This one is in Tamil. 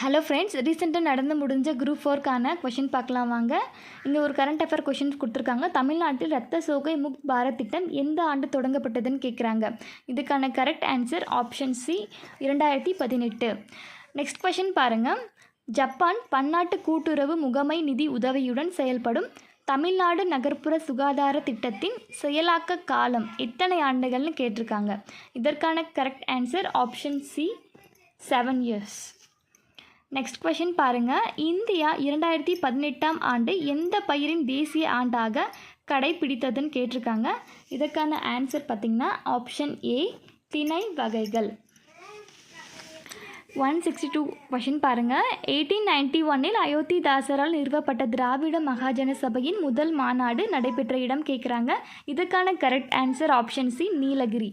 ஹலோ ஃப்ரெண்ட்ஸ், ரீசெண்டாக நடந்து முடிஞ்ச குரூப் 4க்கான கொஷின் பார்க்கலாம் வாங்க. இங்கே ஒரு கரண்ட் அஃபேர் கொஷின் கொடுத்துருக்காங்க. தமிழ்நாட்டில் ரத்த சோகை முக்த் பாரத் திட்டம் எந்த ஆண்டு தொடங்கப்பட்டதுன்னு கேட்குறாங்க. இதுக்கான correct answer option C 2018. Next question பாருங்கள். ஜப்பான் பன்னாட்டு கூட்டுறவு முகமை நிதி உதவியுடன் செயல்படும் தமிழ்நாடு நகர்ப்புற சுகாதார திட்டத்தின் செயலாக்க காலம் எத்தனை ஆண்டுகள்னு கேட்டிருக்காங்க. இதற்கான correct answer option C 7 years. Next question பாருங்கள். இந்தியா 2018 ஆண்டு எந்த பயிரின் தேசிய ஆண்டாக கடைபிடித்ததுன்னு கேட்டிருக்காங்க. இதற்கான ஆன்சர் பார்த்திங்கன்னா ஆப்ஷன் ஏ திணை வகைகள். 162 கொஷின் பாருங்கள். 1891 அயோத்திதாசரால் நிறுவப்பட்ட திராவிட மகாஜன சபையின் முதல் மாநாடு நடைபெற்ற இடம் கேட்குறாங்க. இதுக்கான correct answer option C Nilgiri.